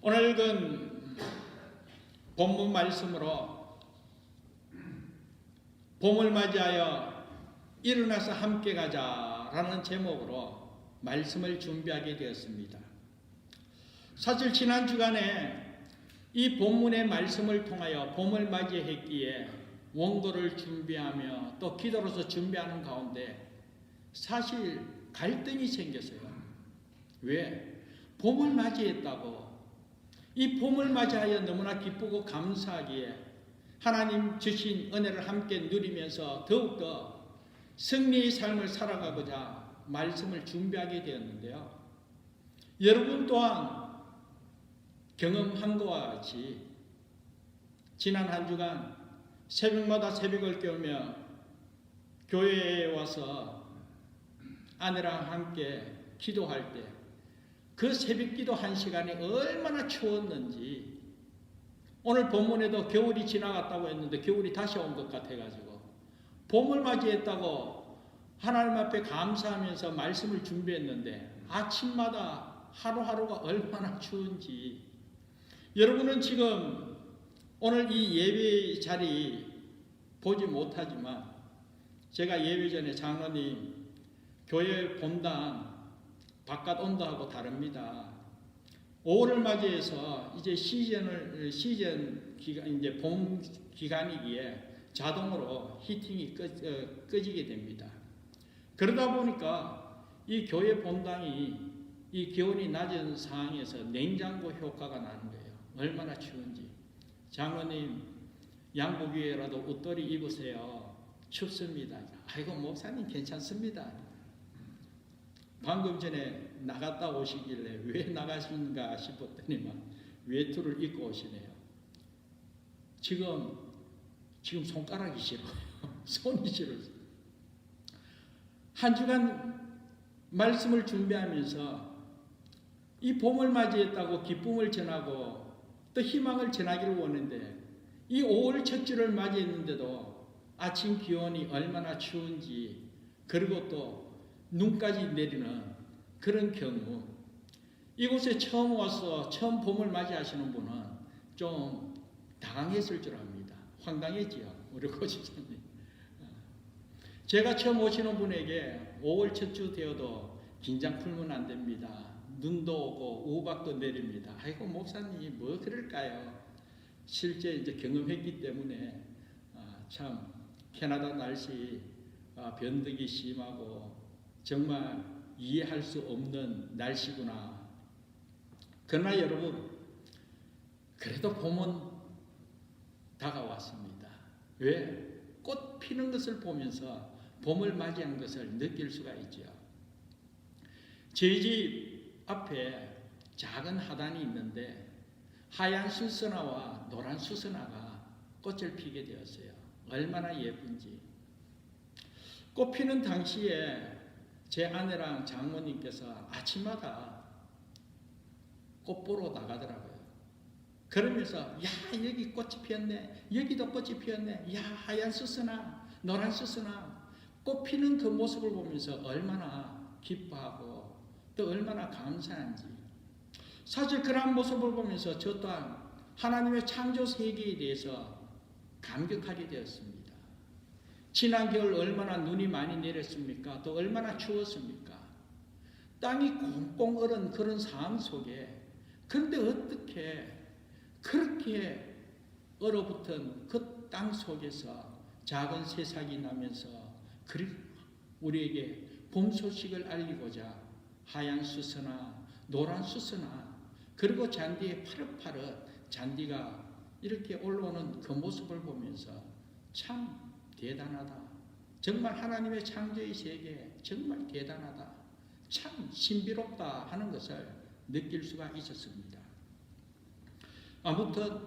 오늘 읽은 본문 말씀으로 봄을 맞이하여 일어나서 함께 가자라는 제목으로 말씀을 준비하게 되었습니다. 사실 지난 주간에 이 본문의 말씀을 통하여 봄을 맞이했기에 원고를 준비하며 또 기도로서 준비하는 가운데 사실 갈등이 생겼어요. 왜? 봄을 맞이했다고 이 봄을 맞이하여 너무나 기쁘고 감사하기에 하나님 주신 은혜를 함께 누리면서 더욱더 승리의 삶을 살아가고자 말씀을 준비하게 되었는데요. 여러분 또한 경험한 것과 같이 지난 한 주간 새벽마다 새벽을 깨우며 교회에 와서 아내랑 함께 기도할 때 그 새벽 기도 한 시간이 얼마나 추웠는지, 오늘 본문에도 겨울이 지나갔다고 했는데 겨울이 다시 온 것 같아가지고 봄을 맞이했다고 하나님 앞에 감사하면서 말씀을 준비했는데 아침마다 하루하루가 얼마나 추운지, 여러분은 지금 오늘 이 예배 자리 보지 못하지만 제가 예배 전에 장로님 교회 본당 바깥 온도하고 다릅니다. 5월을 맞이해서 이제 시즌 기간, 이제 봄 기간이기에 자동으로 히팅이 꺼지게 됩니다. 그러다 보니까 이 교회 본당이 이 기온이 낮은 상황에서 냉장고 효과가 나는 거예요. 얼마나 추운지. 장로님 양복 위에라도 옷걸이 입으세요. 춥습니다. 아이고 목사님 괜찮습니다. 방금 전에 나갔다 오시길래 왜 나가신가 싶었더니만 외투를 입고 오시네요. 지금 손가락이 싫어요. 손이 싫어요. 한 주간 말씀을 준비하면서 이 봄을 맞이했다고 기쁨을 전하고 또 희망을 전하기를 원했는데 이 5월 첫 주를 맞이했는데도 아침 기온이 얼마나 추운지, 그리고 또 눈까지 내리는 그런 경우, 이곳에 처음 와서 처음 봄을 맞이하시는 분은 좀 당황했을 줄 압니다. 황당했지요, 우리 고집사님. 제가 처음 오시는 분에게 5월 첫 주 되어도 긴장 풀면 안 됩니다. 눈도 오고 우박도 내립니다. 아이고 목사님 뭐 그럴까요? 실제 이제 경험했기 때문에 참 캐나다 날씨 변덕이 심하고 정말 이해할 수 없는 날씨구나. 그러나 여러분, 그래도 봄은 다가왔습니다. 왜? 꽃 피는 것을 보면서 봄을 맞이한 것을 느낄 수가 있죠. 저희 집 앞에 작은 하단이 있는데 하얀 수선화와 노란 수선화가 꽃을 피게 되었어요. 얼마나 예쁜지. 꽃 피는 당시에 제 아내랑 장모님께서 아침마다 꽃 보러 나가더라고요. 그러면서 야 여기 꽃이 피었네, 여기도 꽃이 피었네, 야 하얀 수선화, 노란 수선화, 꽃 피는 그 모습을 보면서 얼마나 기뻐하고 또 얼마나 감사한지. 사실 그런 모습을 보면서 저 또한 하나님의 창조 세계에 대해서 감격하게 되었습니다. 지난 겨울 얼마나 눈이 많이 내렸습니까? 또 얼마나 추웠습니까? 땅이 꽁꽁 얼은 그런 상황 속에, 그런데 어떻게 그렇게 얼어붙은 그 땅 속에서 작은 새싹이 나면서 우리에게 봄 소식을 알리고자 하얀 수선화, 노란 수선화, 그리고 잔디에 파릇파릇 잔디가 이렇게 올라오는 그 모습을 보면서 참 대단하다. 정말 하나님의 창조의 세계 정말 대단하다. 참 신비롭다 하는 것을 느낄 수가 있었습니다. 아무튼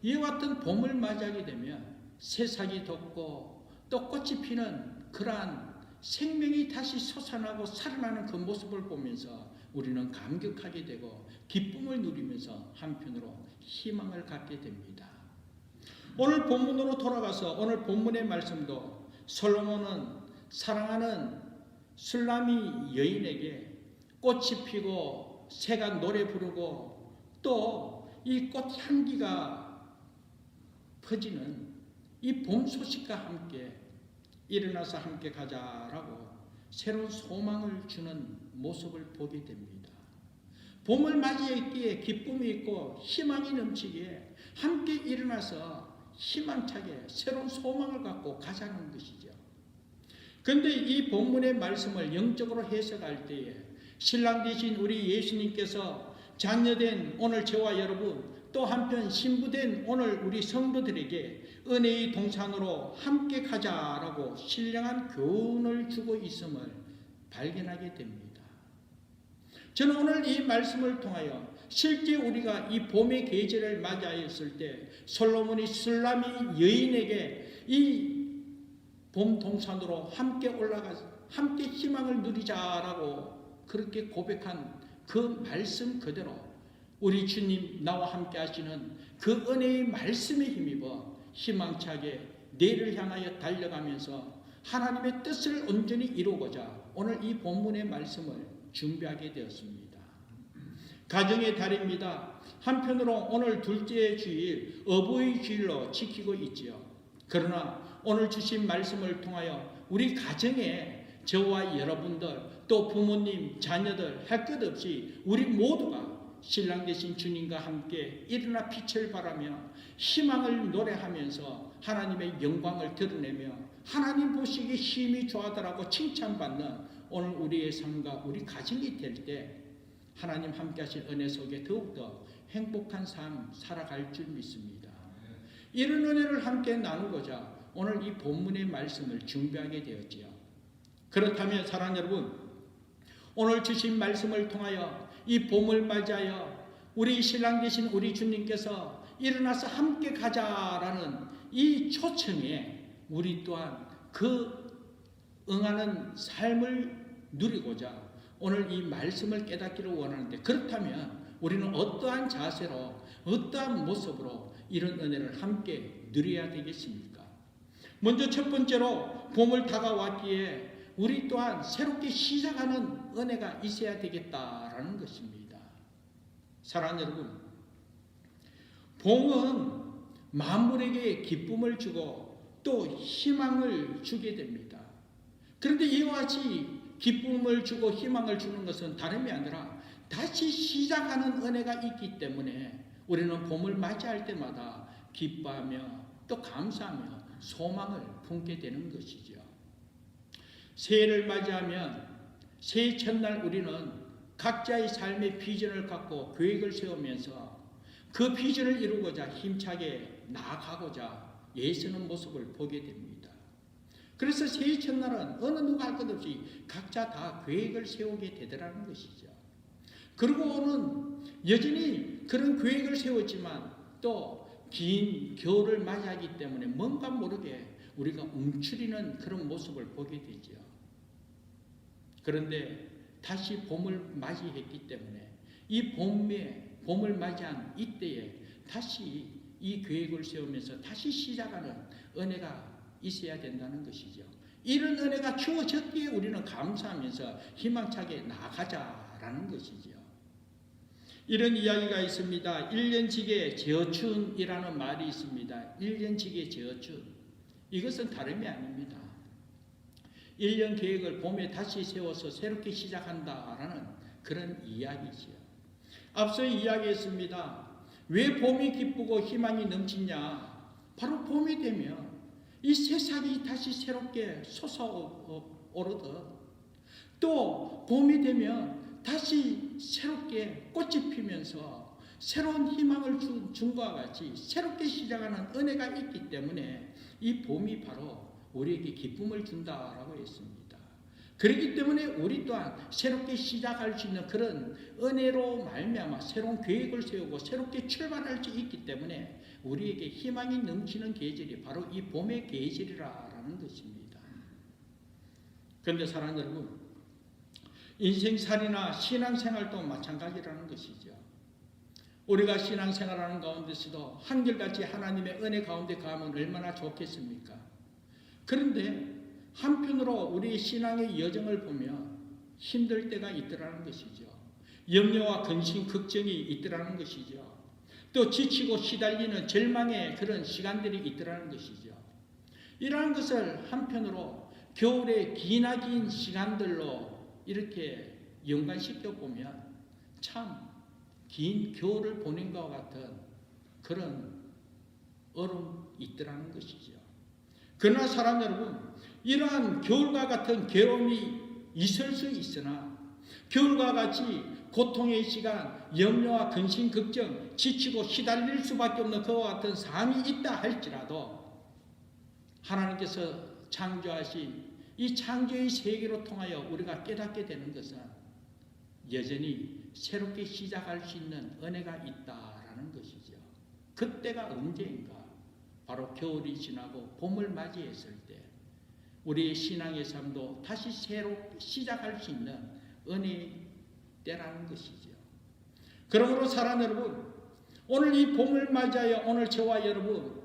이와 같은 봄을 맞이하게 되면 새싹이 돋고 또 꽃이 피는 그러한 생명이 다시 솟아나고 살아나는 그 모습을 보면서 우리는 감격하게 되고 기쁨을 누리면서 한편으로 희망을 갖게 됩니다. 오늘 본문으로 돌아가서 오늘 본문의 말씀도 솔로몬은 사랑하는 술라미 여인에게 꽃이 피고 새가 노래 부르고 또 이 꽃 향기가 퍼지는 이 봄 소식과 함께 일어나서 함께 가자라고 새로운 소망을 주는 모습을 보게 됩니다. 봄을 맞이했기에 기쁨이 있고 희망이 넘치기에 함께 일어나서 희망차게 새로운 소망을 갖고 가자는 것이죠. 그런데 이 본문의 말씀을 영적으로 해석할 때에 신랑 되신 우리 예수님께서 자녀된 오늘 저와 여러분, 또 한편 신부된 오늘 우리 성도들에게 은혜의 동산으로 함께 가자라고 신령한 교훈을 주고 있음을 발견하게 됩니다. 저는 오늘 이 말씀을 통하여 실제 우리가 이 봄의 계절을 맞이하였을 때 솔로몬이 술람이 여인에게 이 봄 동산으로 함께 올라가서 함께 희망을 누리자라고 그렇게 고백한 그 말씀 그대로 우리 주님 나와 함께 하시는 그 은혜의 말씀에 힘입어 희망차게 내일을 향하여 달려가면서 하나님의 뜻을 온전히 이루고자 오늘 이 본문의 말씀을 준비하게 되었습니다. 가정의 달입니다. 한편으로 오늘 둘째 주일 어버이 주일로 지키고 있지요. 그러나 오늘 주신 말씀을 통하여 우리 가정에 저와 여러분들 또 부모님, 자녀들 할 것 없이 우리 모두가 신랑 되신 주님과 함께 일어나 빛을 발하며 희망을 노래하면서 하나님의 영광을 드러내며 하나님 보시기에 힘이 좋아하더라고 칭찬받는 오늘 우리의 삶과 우리 가정이 될 때 하나님 함께 하신 은혜 속에 더욱더 행복한 삶 살아갈 줄 믿습니다. 이런 은혜를 함께 나누고자 오늘 이 본문의 말씀을 준비하게 되었지요. 그렇다면 사랑하는 여러분, 오늘 주신 말씀을 통하여 이 봄을 맞이하여 우리 신랑 되신 우리 주님께서 일어나서 함께 가자라는 이 초청에 우리 또한 그 응하는 삶을 누리고자 오늘 이 말씀을 깨닫기를 원하는데, 그렇다면 우리는 어떠한 자세로 어떠한 모습으로 이런 은혜를 함께 누려야 되겠습니까? 먼저 첫 번째로 봄을 다가왔기에 우리 또한 새롭게 시작하는 은혜가 있어야 되겠다라는 것입니다. 사랑하는 여러분, 봄은 만물에게 기쁨을 주고 또 희망을 주게 됩니다. 그런데 이와 같이 기쁨을 주고 희망을 주는 것은 다름이 아니라 다시 시작하는 은혜가 있기 때문에 우리는 봄을 맞이할 때마다 기뻐하며 또 감사하며 소망을 품게 되는 것이죠. 새해를 맞이하면 새해 첫날 우리는 각자의 삶의 비전을 갖고 계획을 세우면서 그 비전을 이루고자 힘차게 나아가고자 애쓰는 모습을 보게 됩니다. 그래서 새해 첫날은 어느 누가 할 것 없이 각자 다 계획을 세우게 되더라는 것이죠. 그리고는 여전히 그런 계획을 세웠지만 또 긴 겨울을 맞이하기 때문에 뭔가 모르게 우리가 움츠리는 그런 모습을 보게 되죠. 그런데 다시 봄을 맞이했기 때문에 이 봄을 맞이한 이때에 다시 이 계획을 세우면서 다시 시작하는 은혜가 있어야 된다는 것이죠. 이런 은혜가 주어졌기에 우리는 감사하면서 희망차게 나아가자라는 것이죠. 이런 이야기가 있습니다. 1년지기의 재어춘이라는 말이 있습니다. 1년지기의 재어춘. 이것은 다름이 아닙니다. 1년 계획을 봄에 다시 세워서 새롭게 시작한다라는 그런 이야기지요. 앞서 이야기했습니다. 왜 봄이 기쁘고 희망이 넘치냐? 바로 봄이 되면 이 세상이 다시 새롭게 솟아오르듯 또 봄이 되면 다시 새롭게 꽃이 피면서 새로운 희망을 준 것과 같이 새롭게 시작하는 은혜가 있기 때문에 이 봄이 바로 우리에게 기쁨을 준다라고 했습니다. 그렇기 때문에 우리 또한 새롭게 시작할 수 있는 그런 은혜로 말미암아 새로운 계획을 세우고 새롭게 출발할 수 있기 때문에 우리에게 희망이 넘치는 계절이 바로 이 봄의 계절이라는 것입니다. 그런데 사랑하는 여러분, 인생살이나 신앙생활도 마찬가지라는 것이죠. 우리가 신앙생활하는 가운데서도 한결같이 하나님의 은혜 가운데 가면 얼마나 좋겠습니까? 그런데 한편으로 우리 신앙의 여정을 보면 힘들 때가 있더라는 것이죠. 염려와 근심, 걱정이 있더라는 것이죠. 또 지치고 시달리는 절망의 그런 시간들이 있더라는 것이죠. 이러한 것을 한편으로 겨울의 기나긴 시간들로 이렇게 연관시켜 보면 참 긴 겨울을 보낸 것과 같은 그런 얼음이 있더라는 것이죠. 그러나 사람 여러분, 이러한 겨울과 같은 괴로움이 있을 수 있으나 겨울과 같이 고통의 시간, 염려와 근심, 걱정, 지치고 시달릴 수밖에 없는 그와 같은 삶이 있다 할지라도 하나님께서 창조하신 이 창조의 세계로 통하여 우리가 깨닫게 되는 것은 여전히 새롭게 시작할 수 있는 은혜가 있다라는 것이죠. 그때가 언제인가? 바로 겨울이 지나고 봄을 맞이했을 때 우리의 신앙의 삶도 다시 새롭게 시작할 수 있는 은혜의 때라는 것이죠. 그러므로 사랑 여러분, 오늘 이 봄을 맞이하여 오늘 저와 여러분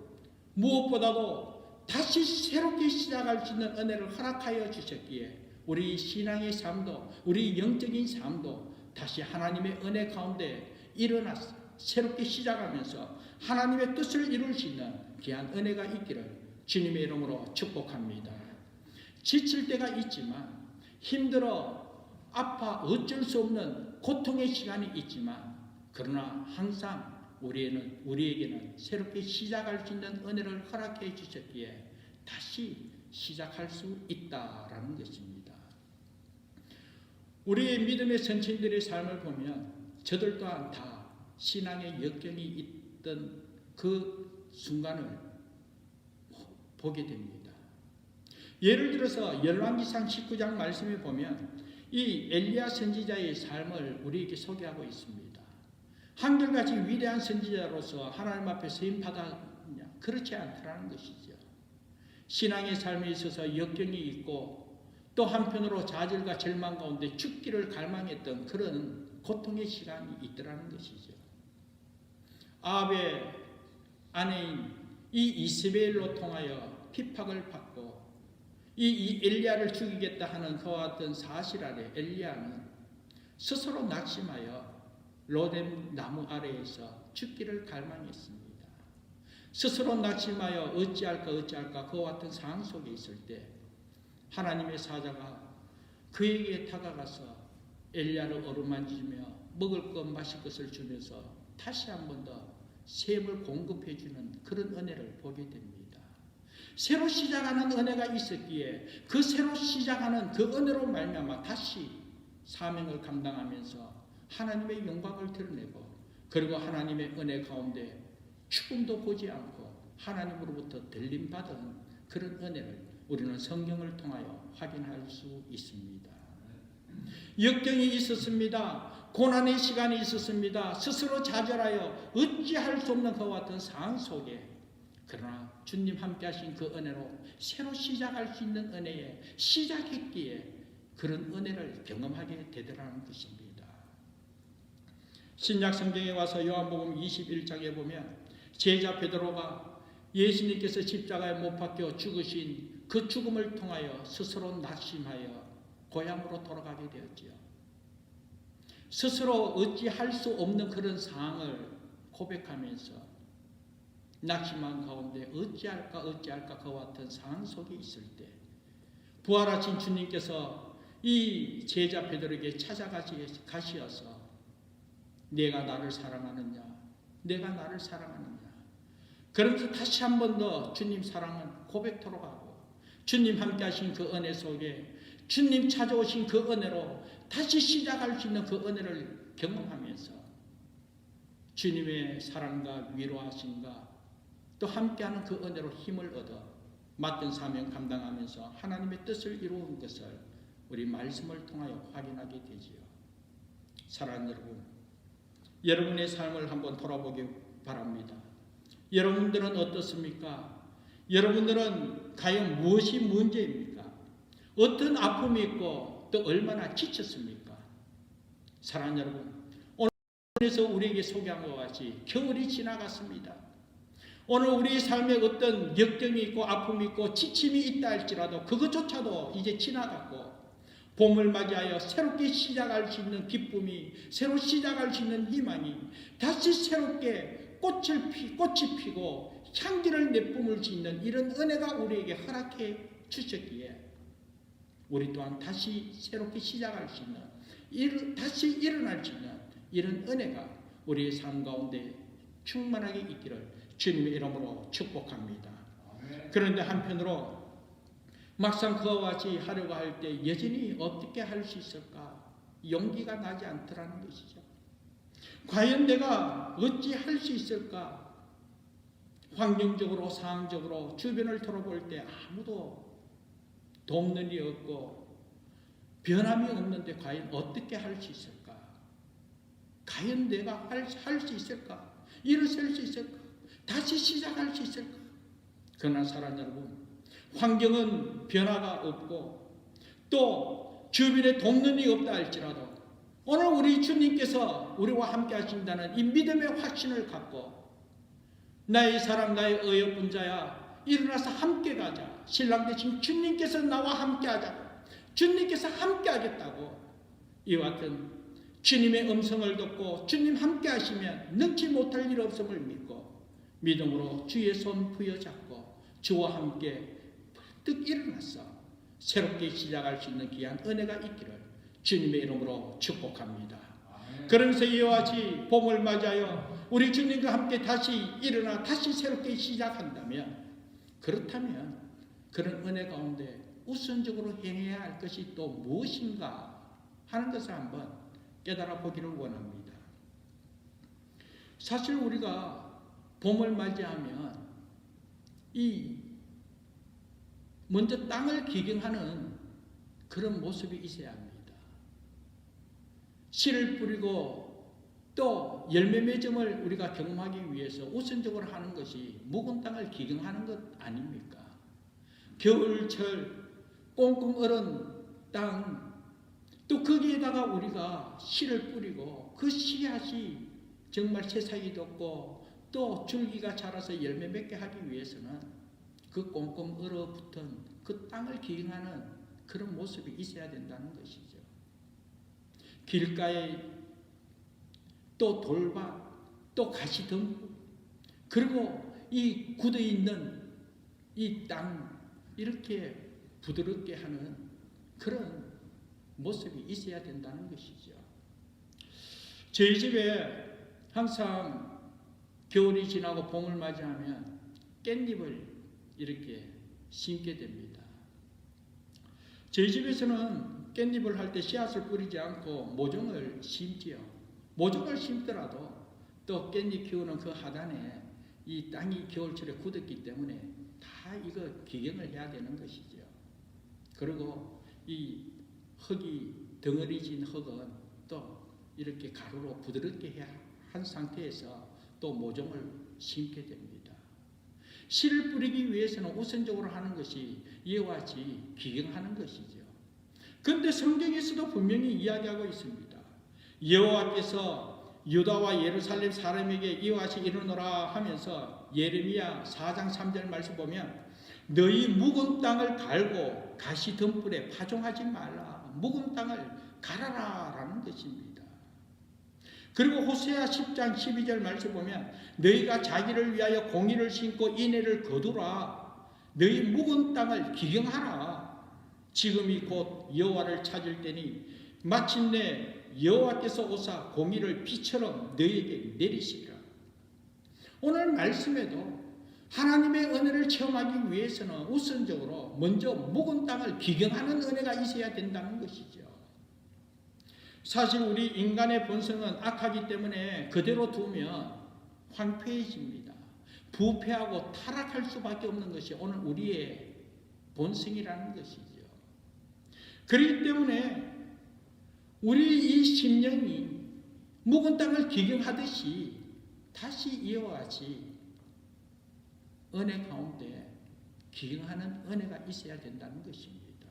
무엇보다도 다시 새롭게 시작할 수 있는 은혜를 허락하여 주셨기에 우리 신앙의 삶도 우리 영적인 삶도 다시 하나님의 은혜 가운데 일어나서 새롭게 시작하면서 하나님의 뜻을 이룰 수 있는 귀한 은혜가 있기를 주님의 이름으로 축복합니다. 지칠 때가 있지만 힘들어 아파 어쩔 수 없는 고통의 시간이 있지만 그러나 항상 우리에게는 새롭게 시작할 수 있는 은혜를 허락해 주셨기에 다시 시작할 수 있다라는 것입니다. 우리의 믿음의 선친들의 삶을 보면 저들 또한 다 신앙의 역경이 있던 그 순간을 보게 됩니다. 예를 들어서 열왕기상 19장 말씀에 보면 이 엘리야 선지자의 삶을 우리에게 소개하고 있습니다. 한결같이 위대한 선지자로서 하나님 앞에 쓰임 받았냐? 그렇지 않더라는 것이죠. 신앙의 삶에 있어서 역경이 있고 또 한편으로 좌절과 절망 가운데 죽기를 갈망했던 그런 고통의 시간이 있더라는 것이죠. 아합의 아내인 이 이세벨로 통하여 핍박을 받고 이 엘리야를 죽이겠다 하는 그와 같은 사실 아래 엘리야는 스스로 낙심하여 로뎀 나무 아래에서 죽기를 갈망했습니다. 스스로 낙심하여 어찌할까 그와 같은 상황 속에 있을 때 하나님의 사자가 그에게 다가가서 엘리야를 어루만지며 먹을 것 마실 것을 주면서 다시 한 번 더 샘을 공급해 주는 그런 은혜를 보게 됩니다. 새로 시작하는 은혜가 있었기에 그 새로 시작하는 그 은혜로 말미암아 다시 사명을 감당하면서 하나님의 영광을 드러내고 그리고 하나님의 은혜 가운데 죽음도 보지 않고 하나님으로부터 들림받은 그런 은혜를 우리는 성경을 통하여 확인할 수 있습니다. 역경이 있었습니다. 고난의 시간이 있었습니다. 스스로 좌절하여 어찌할 수 없는 그와 같은 상황 속에 그러나 주님 함께 하신 그 은혜로 새로 시작할 수 있는 은혜에 시작했기에 그런 은혜를 경험하게 되더라는 것입니다. 신약 성경에 와서 요한복음 21장에 보면 제자 베드로가 예수님께서 십자가에 못 박혀 죽으신 그 죽음을 통하여 스스로 낙심하여 고향으로 돌아가게 되었지요. 스스로 어찌할 수 없는 그런 상황을 고백하면서 낙심한 가운데 어찌할까 그와 같은 상황 속에 있을 때 부활하신 주님께서 이 제자 베드로에게 찾아가시어서 내가 나를 사랑하느냐 내가 나를 사랑하느냐 그러면서 다시 한 번 더 주님 사랑은 고백토록 하고 주님 함께 하신 그 은혜 속에 주님 찾아오신 그 은혜로 다시 시작할 수 있는 그 은혜를 경험하면서 주님의 사랑과 위로하심과 또 함께하는 그 은혜로 힘을 얻어 맡은 사명 감당하면서 하나님의 뜻을 이루는 것을 우리 말씀을 통하여 확인하게 되지요. 사랑하는 여러분, 여러분의 삶을 한번 돌아보기 바랍니다. 여러분들은 어떻습니까? 여러분들은 과연 무엇이 문제입니까? 어떤 아픔이 있고 또 얼마나 지쳤습니까? 사랑하는 여러분, 오늘에서 우리에게 소개한 것 같이 겨울이 지나갔습니다. 오늘 우리의 삶에 어떤 역경이 있고 아픔이 있고 지침이 있다 할지라도 그것조차도 이제 지나갔고 봄을 맞이하여 새롭게 시작할 수 있는 기쁨이 새로 시작할 수 있는 희망이 다시 새롭게 꽃이 피고 향기를 내뿜을 수 있는 이런 은혜가 우리에게 허락해 주셨기에 우리 또한 다시 새롭게 시작할 수 있는, 다시 일어날 수 있는 이런 은혜가 우리의 삶 가운데 충만하게 있기를 주님의 이름으로 축복합니다. 그런데 한편으로 막상 그와 같이 하려고 할 때 여전히 어떻게 할 수 있을까? 용기가 나지 않더라는 것이죠. 과연 내가 어찌 할 수 있을까? 환경적으로 상황적으로 주변을 돌아볼 때 아무도 돕는 이 없고 변함이 없는데 과연 어떻게 할 수 있을까? 과연 내가 할 수 있을까? 일어설 수 있을까? 다시 시작할 수 있을까? 그러나 사랑하는 여러분, 환경은 변화가 없고 또 주변에 돕는 이 없다 할지라도 오늘 우리 주님께서 우리와 함께 하신다는 이 믿음의 확신을 갖고 나의 사랑 나의 어여쁜 자야 일어나서 함께 가자. 신랑 되신 주님께서 나와 함께 하자고, 주님께서 함께 하겠다고 이와 같은 주님의 음성을 듣고 주님 함께 하시면 능치 못할 일 없음을 믿고 믿음으로 주의 손 부여잡고 주와 함께 벌떡 일어나서 새롭게 시작할 수 있는 귀한 은혜가 있기를 주님의 이름으로 축복합니다. 그러면서 이와 같이 봄을 맞아요 우리 주님과 함께 다시 일어나 다시 새롭게 시작한다면, 그렇다면 그런 은혜 가운데 우선적으로 행해야 할 것이 또 무엇인가 하는 것을 한번 깨달아 보기를 원합니다. 사실 우리가 봄을 맞이하면 이 먼저 땅을 기경하는 그런 모습이 있어야 합니다. 씨를 뿌리고 또 열매 맺음을 우리가 경험하기 위해서 우선적으로 하는 것이 묵은 땅을 기경하는 것 아닙니까? 겨울철 꽁꽁 얼은 땅, 또 거기에다가 우리가 씨를 뿌리고 그 씨앗이 정말 새싹이 돋고 또 줄기가 자라서 열매 맺게 하기 위해서는 그 꽁꽁 얼어붙은 그 땅을 기경하는 그런 모습이 있어야 된다는 것이죠. 길가에 또 돌밭, 또 가시덤불, 그리고 이 굳어있는 이 땅 이렇게 부드럽게 하는 그런 모습이 있어야 된다는 것이죠. 저희 집에 항상 겨울이 지나고 봄을 맞이하면 깻잎을 이렇게 심게 됩니다. 저희 집에서는 깻잎을 할 때 씨앗을 뿌리지 않고 모종을 심지요. 모종을 심더라도 또 깻잎 키우는 그 하단에 이 땅이 겨울철에 굳었기 때문에 다 이거 기경을 해야 되는 것이죠. 그리고 이 흙이 덩어리진 흙은 또 이렇게 가루로 부드럽게 한 상태에서 또 모종을 심게 됩니다. 씨를 뿌리기 위해서는 우선적으로 하는 것이 이와 같이 기경하는 것이죠. 그런데 성경에서도 분명히 이야기하고 있습니다. 여호와께서 유다와 예루살렘 사람에게 이와 같이 이르노라 하면서 예레미야 4장 3절 말씀 보면 너희 묵은 땅을 갈고 가시덤불에 파종하지 말라. 묵은 땅을 갈아라 라는 것입니다. 그리고 호세아 10장 12절 말씀 보면 너희가 자기를 위하여 공의를 심고 인애를 거두라. 너희 묵은 땅을 기경하라. 지금이 곧 여호와를 찾을 때니 마침내 여호와께서 오사 공의를 비처럼 너희에게 내리시리라. 오늘 말씀에도 하나님의 은혜를 체험하기 위해서는 우선적으로 먼저 묵은 땅을 기경하는 은혜가 있어야 된다는 것이죠. 사실 우리 인간의 본성은 악하기 때문에 그대로 두면 황폐해집니다. 부패하고 타락할 수밖에 없는 것이 오늘 우리의 본성이라는 것이죠. 그렇기 때문에 우리 이 심령이 묵은 땅을 기경하듯이 다시 이와 같이 은혜 가운데 기경하는 은혜가 있어야 된다는 것입니다.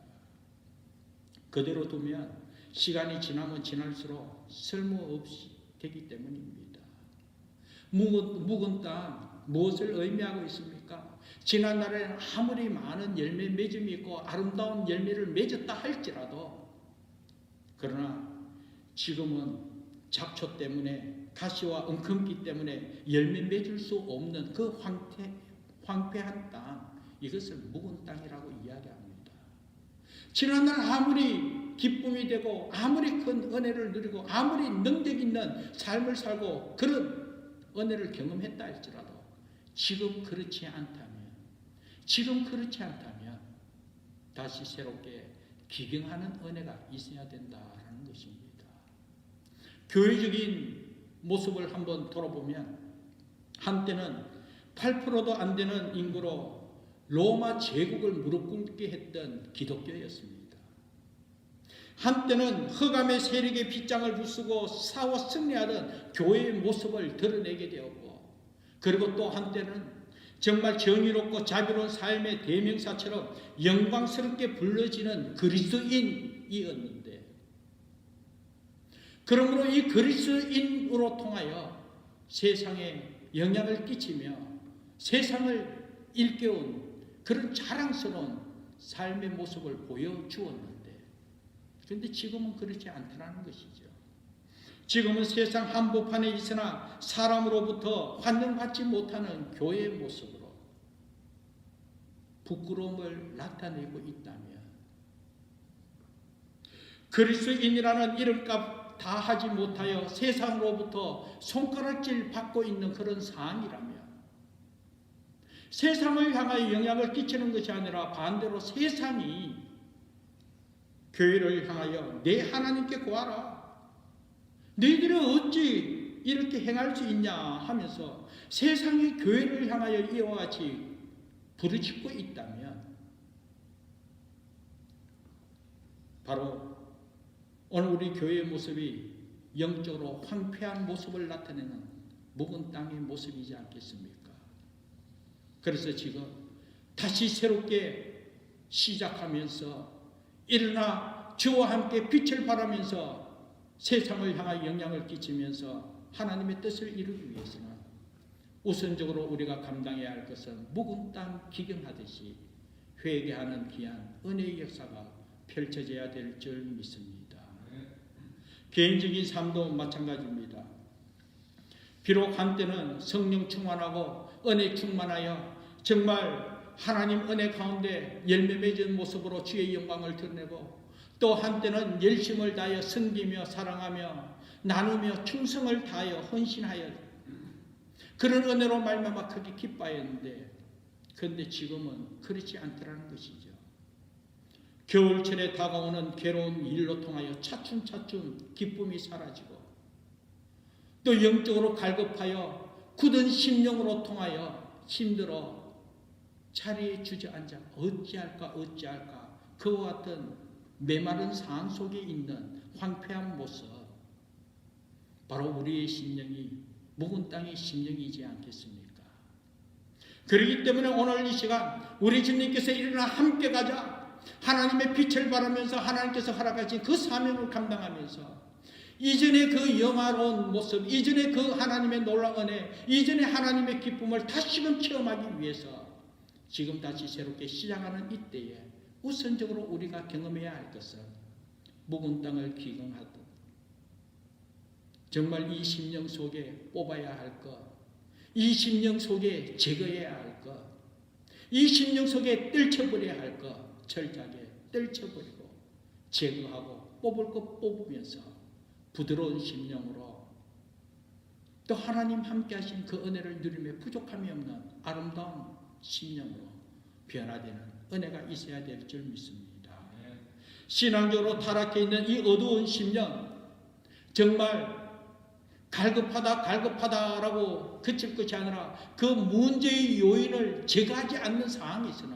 그대로 두면 시간이 지나면 지날수록 쓸모없이 되기 때문입니다. 묵은 땅 무엇을 의미하고 있습니까? 지난날에는 아무리 많은 열매 맺음이 있고 아름다운 열매를 맺었다 할지라도 그러나 지금은 잡초 때문에, 가시와 엉겅퀴 때문에 열매 맺을 수 없는 그 황폐한 땅, 이것을 묵은 땅이라고 이야기합니다. 지난날 아무리 기쁨이 되고 아무리 큰 은혜를 누리고 아무리 능력 있는 삶을 살고 그런 은혜를 경험했다 할지라도 지금 그렇지 않다면 다시 새롭게 기경하는 은혜가 있어야 된다라는 것입니다. 교회적인 모습을 한번 돌아보면 한때는 8%도 안 되는 인구로 로마 제국을 무릎 꿇게 했던 기독교였습니다. 한때는 흑암의 세력의 빗장을 부수고 싸워 승리하던 교회의 모습을 드러내게 되었고, 그리고 또 한때는 정말 정의롭고 자비로운 삶의 대명사처럼 영광스럽게 불러지는 그리스도인이었는데, 그러므로 이 그리스도인으로 통하여 세상에 영향을 끼치며 세상을 일깨운 그런 자랑스러운 삶의 모습을 보여주었는데, 그런데 지금은 그렇지 않다는 것이죠. 지금은 세상 한복판에 있으나 사람으로부터 환영받지 못하는 교회의 모습으로 부끄러움을 나타내고 있다면, 그리스도인이라는 이름값 다 하지 못하여 세상으로부터 손가락질 받고 있는 그런 상황이라면, 세상을 향하여 영향을 끼치는 것이 아니라 반대로 세상이 교회를 향하여 내 하나님께 구하라, 너희들이 어찌 이렇게 행할 수 있냐 하면서 세상이 교회를 향하여 이와 같이 부르짖고 있다면, 바로 오늘 우리 교회의 모습이 영적으로 황폐한 모습을 나타내는 묵은 땅의 모습이지 않겠습니까? 그래서 지금 다시 새롭게 시작하면서 일어나 주와 함께 빛을 발하면서 세상을 향하여 영향을 끼치면서 하나님의 뜻을 이루기 위해서는 우선적으로 우리가 감당해야 할 것은 묵은 땅 기경하듯이 회개하는 귀한 은혜의 역사가 펼쳐져야 될 줄 믿습니다. 개인적인 삶도 마찬가지입니다. 비록 한때는 성령 충만하고 은혜 충만하여 정말 하나님 은혜 가운데 열매 맺은 모습으로 주의 영광을 드러내고, 또 한때는 열심을 다하여 섬기며 사랑하며 나누며 충성을 다하여 헌신하여 그런 은혜로 말미암아 크게 기뻐했는데, 그런데 지금은 그렇지 않더라는 것이죠. 겨울철에 다가오는 괴로운 일로 통하여 차츰차츰 기쁨이 사라지고, 또 영적으로 갈급하여 굳은 심령으로 통하여 힘들어 자리에 주저앉아 어찌할까 그와 같은 메마른 상황 속에 있는 황폐한 모습, 바로 우리의 심령이 묵은 땅의 심령이지 않겠습니까? 그렇기 때문에 오늘 이 시간 우리 주님께서 일어나 함께 가자, 하나님의 빛을 발하면서 하나님께서 허락하신 그 사명을 감당하면서 이전의 그 영화로운 모습, 이전의 그 하나님의 놀라운 은혜, 이전의 하나님의 기쁨을 다시금 체험하기 위해서 지금 다시 새롭게 시작하는 이때에 우선적으로 우리가 경험해야 할 것은 묵은 땅을 기경하듯 정말 이 심령 속에 뽑아야 할 것, 이 심령 속에 제거해야 할 것, 이 심령 속에 떨쳐버려야 할 것 철저하게 떨쳐버리고 제거하고 뽑을 것 뽑으면서 부드러운 심령으로 또 하나님 함께 하신 그 은혜를 누리며 부족함이 없는 아름다운 심령으로 변화되는 은혜가 있어야 될 줄 믿습니다. 신앙적으로 타락해 있는 이 어두운 심령, 정말 갈급하다라고 그칠 것이 아니라 그 문제의 요인을 제거하지 않는 상황에서는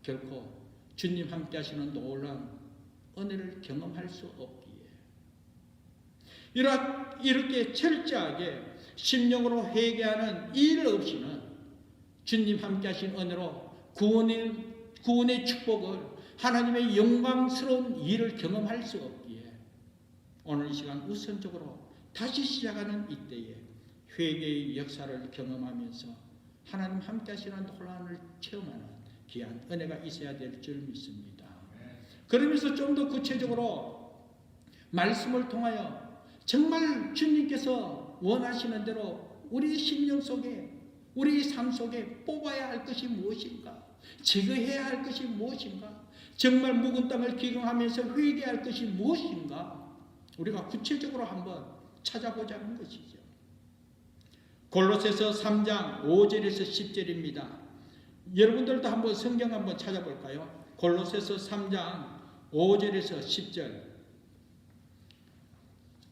결코 주님 함께 하시는 놀라운 은혜를 경험할 수 없기에, 이렇게 철저하게 심령으로 회개하는 일 없이는 주님 함께 하신 은혜로 구원의 축복을, 하나님의 영광스러운 일을 경험할 수 없기에 오늘 이 시간 우선적으로 다시 시작하는 이때에 회개의 역사를 경험하면서 하나님 함께 하시는 놀라움을 체험하는 귀한 은혜가 있어야 될 줄 믿습니다. 그러면서 좀 더 구체적으로 말씀을 통하여 정말 주님께서 원하시는 대로 우리 심령 속에, 우리 삶 속에 뽑아야 할 것이 무엇인가? 제거해야 할 것이 무엇인가? 정말 묵은 땅을 기경하면서 회개할 것이 무엇인가? 우리가 구체적으로 한번 찾아보자는 것이죠. 골로새서 3장 5절에서 10절입니다. 여러분들도 한번 성경 한번 찾아볼까요? 골로새서 3장 5절에서 10절.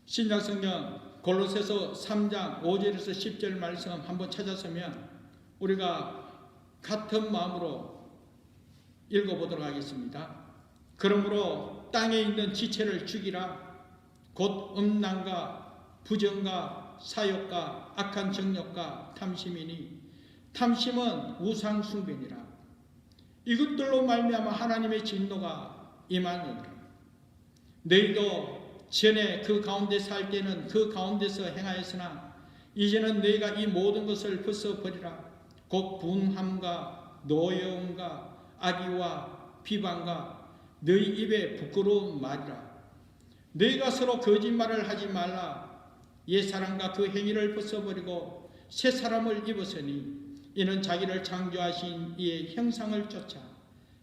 신약성경 골로새서 3장 5절에서 10절 말씀 한번 찾았으면 우리가 같은 마음으로 읽어보도록 하겠습니다. 그러므로 땅에 있는 지체를 죽이라. 곧 음란과 부정과 사욕과 악한 정욕과 탐심이니 탐심은 우상 숭배니라. 이것들로 말미암아 하나님의 진노가 임하느니라. 너희도 전에 그 가운데 살 때는 그 가운데서 행하였으나 이제는 너희가 이 모든 것을 벗어버리라. 곧 분함과 노여움과 악의와 비방과 너희 입에 부끄러운 말이라. 너희가 서로 거짓말을 하지 말라. 옛사람과 그 행위를 벗어버리고 새 사람을 입었으니 이는 자기를 창조하신 이의 형상을 쫓아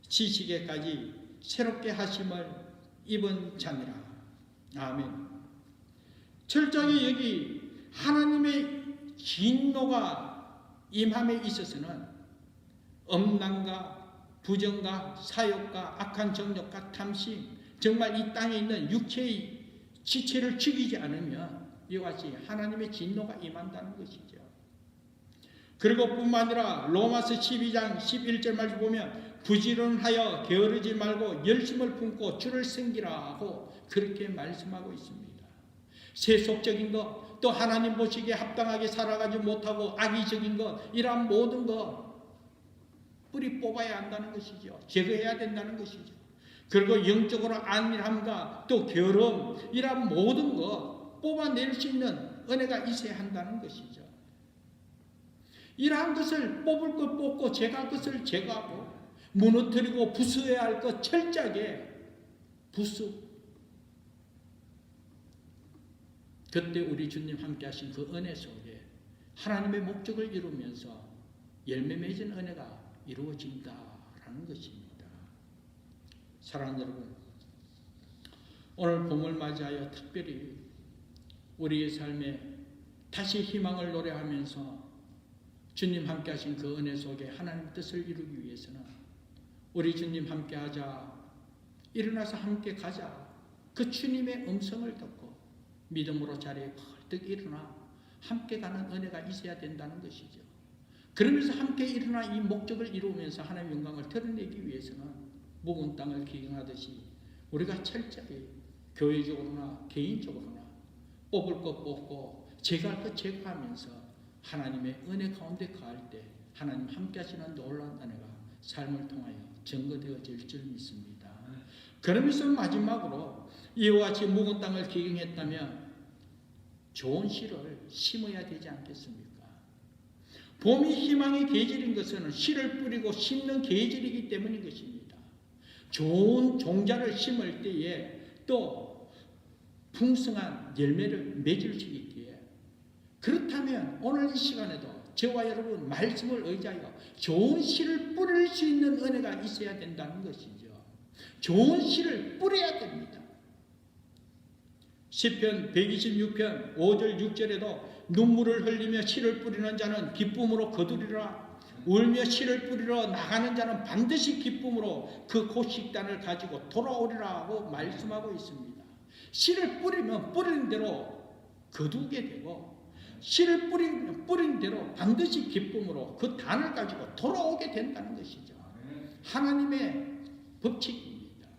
지식에까지 새롭게 하심을 입은 자니라. 아멘. 철저히 여기 하나님의 진노가 임함에 있어서는 음란과 부정과 사욕과 악한 정욕과 탐심, 정말 이 땅에 있는 육체의 지체를 죽이지 않으면 이와 같이 하나님의 진노가 임한다는 것이죠. 그리고 뿐만 아니라 로마서 12장 11절 말씀 보면 부지런하여 게으르지 말고 열심을 품고 주를 섬기라 하고 그렇게 말씀하고 있습니다. 세속적인 것, 또 하나님 보시기에 합당하게 살아가지 못하고 악의적인 것, 이러한 모든 것 뿌리 뽑아야 한다는 것이죠. 제거해야 된다는 것이죠. 그리고 영적으로 안일함과 또 게으름, 이러한 모든 것 뽑아낼 수 있는 은혜가 있어야 한다는 것이죠. 이러한 것을 뽑을 것 뽑고 제거할 것을 제거하고 무너뜨리고 부수어야 할 것 철저하게 부수. 그때 우리 주님 함께 하신 그 은혜 속에 하나님의 목적을 이루면서 열매 맺은 은혜가 이루어진다라는 것입니다. 사랑하는 여러분, 오늘 봄을 맞이하여 특별히 우리의 삶에 다시 희망을 노래하면서 주님 함께 하신 그 은혜 속에 하나님의 뜻을 이루기 위해서는 우리 주님 함께 하자, 일어나서 함께 가자, 그 주님의 음성을 듣고 믿음으로 자리에 벌떡 일어나 함께 가는 은혜가 있어야 된다는 것이죠. 그러면서 함께 일어나 이 목적을 이루면서 하나님의 영광을 드러내기 위해서는 묵은 땅을 기경하듯이 우리가 철저히 교회적으로나 개인적으로나 뽑을 것 뽑고 제거할 것 제거하면서 하나님의 은혜 가운데 가할 때 하나님 함께 하시는 놀라운 은혜가 삶을 통하여 증거되어질 줄 믿습니다. 그러면서 마지막으로 이와 같이 묵은 땅을 기경했다면 좋은 씨를 심어야 되지 않겠습니까? 봄이 희망의 계절인 것은 씨를 뿌리고 심는 계절이기 때문인 것입니다. 좋은 종자를 심을 때에 또 풍성한 열매를 맺을 수 있기에, 그렇다면 오늘 이 시간에도 저와 여러분 말씀을 의지하여 좋은 씨를 뿌릴 수 있는 은혜가 있어야 된다는 것이죠. 좋은 씨를 뿌려야 됩니다. 시편 126편 5절 6절에도 눈물을 흘리며 씨를 뿌리는 자는 기쁨으로 거두리라. 울며 씨를 뿌리러 나가는 자는 반드시 기쁨으로 그 곡식단을 가지고 돌아오리라 하고 말씀하고 있습니다. 씨를 뿌리면 뿌리는 대로 거두게 되고, 씨를 뿌린 대로 반드시 기쁨으로 그 단을 가지고 돌아오게 된다는 것이죠. 하나님의 법칙입니다.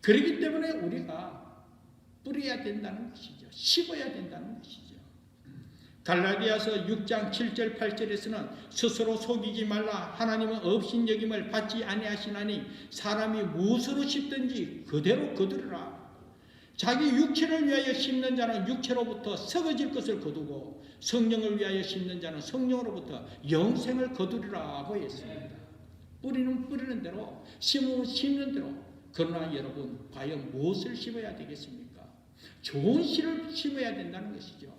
그렇기 때문에 우리가 뿌려야 된다는 것이죠. 심어야 된다는 것이죠. 갈라디아서 6장 7절 8절에서는 스스로 속이지 말라. 하나님은 업신여김을 받지 아니하시나니 사람이 무엇으로 심든지 그대로 거두리라. 자기 육체를 위하여 심는 자는 육체로부터 썩어질 것을 거두고 성령을 위하여 심는 자는 성령으로부터 영생을 거두리라 하고 했습니다. 뿌리는 뿌리는 대로, 심으면 심는 대로. 그러나 여러분, 과연 무엇을 심어야 되겠습니까? 좋은 씨를 심어야 된다는 것이죠.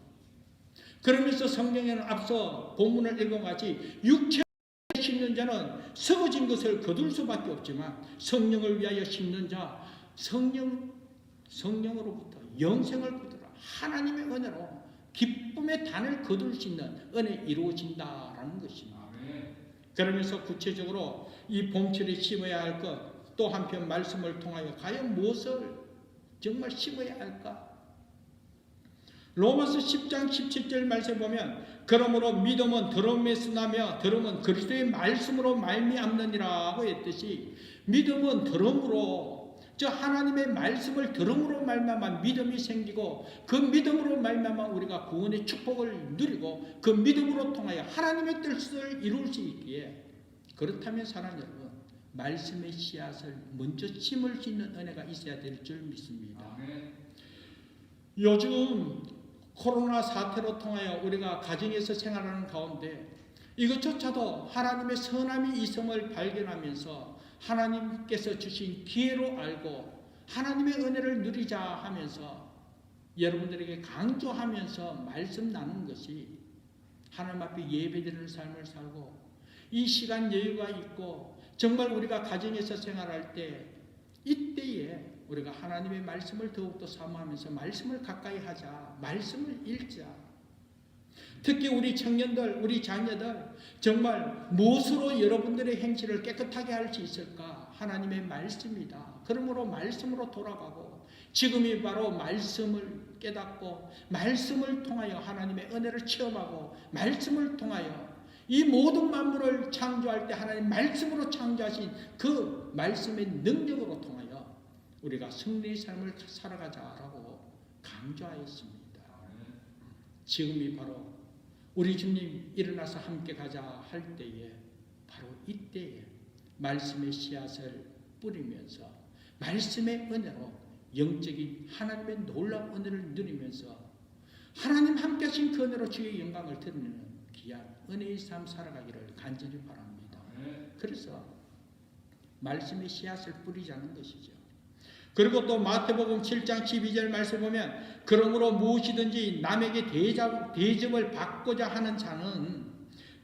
그러면서 성경에는 앞서 본문을 읽어같이 육체를 심는 자는 썩어진 것을 거둘 수밖에 없지만 성령을 위하여 심는 자 성령으로부터 영생을 거두라. 하나님의 은혜로 기쁨의 단을 거둘 수 있는 은혜 이루어진다라는 것입니다. 그러면서 구체적으로 이 봄철에 심어야 할 것, 또 한편 말씀을 통하여 과연 무엇을 정말 심어야 할까? 로마서 10장 17절 말씀에 보면 그러므로 믿음은 들음에서 나며 들음은 그리스도의 말씀으로 말미암느니라고 했듯이 믿음은 들음으로 저 하나님의 말씀을 들음으로 말미암아 믿음이 생기고 그 믿음으로 말미암아 우리가 구원의 축복을 누리고 그 믿음으로 통하여 하나님의 뜻을 이룰 수 있기에 그렇다면 사랑하는 여러분 말씀의 씨앗을 먼저 심을 수 있는 은혜가 있어야 될 줄 믿습니다. 요즘 코로나 사태로 통하여 우리가 가정에서 생활하는 가운데 이것조차도 하나님의 선함이 있음을 발견하면서 하나님께서 주신 기회로 알고 하나님의 은혜를 누리자 하면서 여러분들에게 강조하면서 말씀 나누는 것이 하나님 앞에 예배드리는 삶을 살고 이 시간 여유가 있고 정말 우리가 가정에서 생활할 때 이때에 우리가 하나님의 말씀을 더욱더 사모하면서 말씀을 가까이 하자. 말씀을 읽자. 특히 우리 청년들, 우리 자녀들 정말 무엇으로 여러분들의 행실을 깨끗하게 할 수 있을까? 하나님의 말씀이다. 그러므로 말씀으로 돌아가고 지금이 바로 말씀을 깨닫고 말씀을 통하여 하나님의 은혜를 체험하고 말씀을 통하여 이 모든 만물을 창조할 때 하나님 말씀으로 창조하신 그 말씀의 능력으로 통하여 우리가 승리의 삶을 살아가자라고 강조하였습니다. 지금이 바로 우리 주님 일어나서 함께 가자 할 때에 바로 이때에 말씀의 씨앗을 뿌리면서 말씀의 은혜로 영적인 하나님의 놀라운 은혜를 누리면서 하나님 함께 하신 그 은혜로 주의 영광을 드리는 귀한 은혜의 삶 살아가기를 간절히 바랍니다. 그래서 말씀의 씨앗을 뿌리자는 것이죠. 그리고 또 마태복음 7장 12절 말씀 보면 그러므로 무엇이든지 남에게 대접을 받고자 하는 자는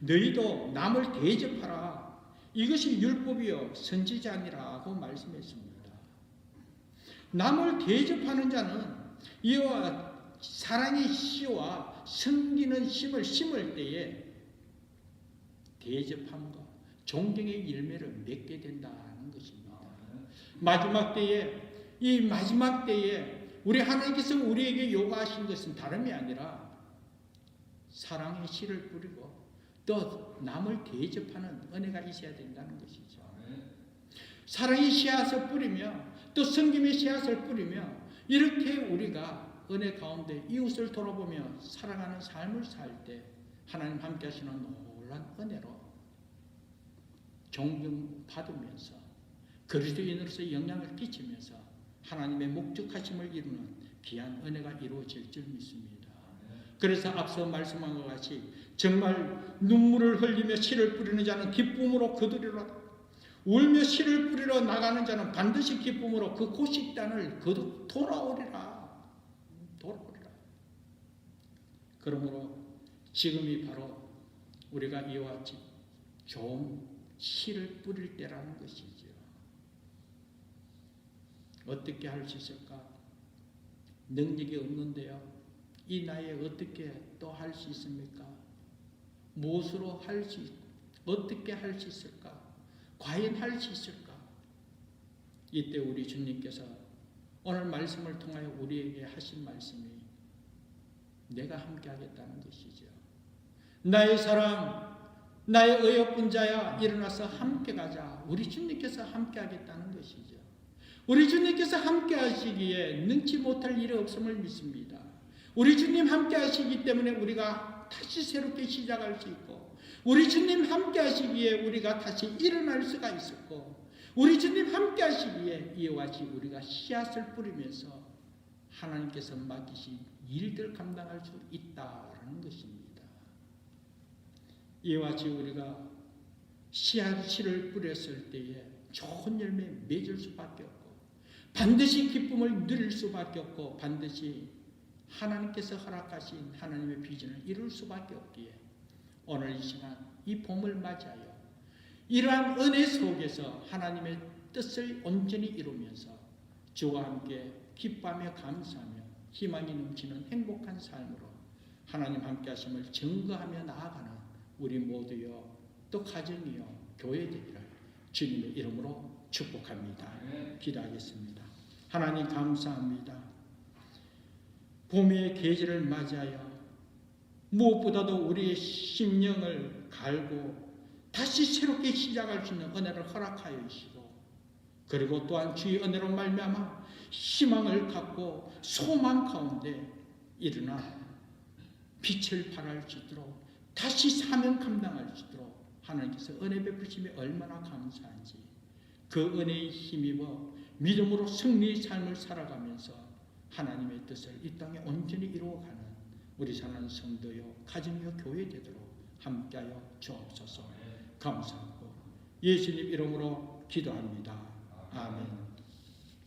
너희도 남을 대접하라. 이것이 율법이요 선지자니라고 말씀했습니다. 남을 대접하는 자는 이와 사랑의 씨와 섬기는 심을 심을 때에 대접함과 존경의 열매를 맺게 된다는 것입니다. 마지막 때에 이 마지막 때에 우리 하나님께서 우리에게 요구하신 것은 다름이 아니라 사랑의 씨를 뿌리고 또 남을 대접하는 은혜가 있어야 된다는 것이죠. 사랑의 씨앗을 뿌리며 또 섬김의 씨앗을 뿌리며 이렇게 우리가 은혜 가운데 이웃을 돌아보며 살아가는 삶을 살 때 하나님 함께 하시는 놀라운 은혜로 존경받으면서 그리스도인으로서 영향을 끼치면서 하나님의 목적하심을 이루는 귀한 은혜가 이루어질 줄 믿습니다. 그래서 앞서 말씀한 것 같이 정말 눈물을 흘리며 씨를 뿌리는 자는 기쁨으로 거두리로다. 울며 씨를 뿌리러 나가는 자는 반드시 기쁨으로 그 고식단을 거두 돌아오리라. 그러므로 지금이 바로 우리가 이와 같이 좋은 씨를 뿌릴 때라는 것이죠. 어떻게 할 수 있을까? 능력이 없는데요. 이 나이에 어떻게 또 할 수 있습니까? 무엇으로 어떻게 할 수 있을까? 과연 할 수 있을까? 이때 우리 주님께서 오늘 말씀을 통하여 우리에게 하신 말씀이 내가 함께 하겠다는 것이죠. 나의 사랑, 나의 어여쁜 자야 일어나서 함께 가자. 우리 주님께서 함께 하겠다는 것이죠. 우리 주님께서 함께 하시기에 능치 못할 일이 없음을 믿습니다. 우리 주님 함께 하시기 때문에 우리가 다시 새롭게 시작할 수 있고 우리 주님 함께 하시기에 우리가 다시 일어날 수가 있었고 우리 주님 함께 하시기에 이와 같이 우리가 씨앗을 뿌리면서 하나님께서 맡기신 일들 감당할 수 있다라는 것입니다. 이와 같이 우리가 씨를 뿌렸을 때에 좋은 열매 맺을 수밖에 없고 반드시 기쁨을 누릴 수밖에 없고 반드시 하나님께서 허락하신 하나님의 비전을 이룰 수밖에 없기에 오늘 이 시간 이 봄을 맞이하여 이러한 은혜 속에서 하나님의 뜻을 온전히 이루면서 주와 함께 기뻐하며 감사하며 희망이 넘치는 행복한 삶으로 하나님 함께 하심을 증거하며 나아가는 우리 모두여 또 가정이여 교회 되기를 주님의 이름으로 축복합니다. 기도하겠습니다. 하나님 감사합니다. 봄의 계절을 맞이하여 무엇보다도 우리의 심령을 갈고 다시 새롭게 시작할 수 있는 은혜를 허락하여 주시고 그리고 또한 주의 은혜로 말미암아 희망을 갖고 소망 가운데 일어나 빛을 발할 수 있도록 다시 사명 감당할 수 있도록 하나님께서 은혜 베푸심이 얼마나 감사한지 그 은혜에 힘입어 믿음으로 승리의 삶을 살아가면서 하나님의 뜻을 이 땅에 온전히 이루어가는 우리 사랑하는 성도여 가정여 교회 되도록 함께하여 주옵소서. 감사하고 예수님 이름으로 기도합니다. 아멘.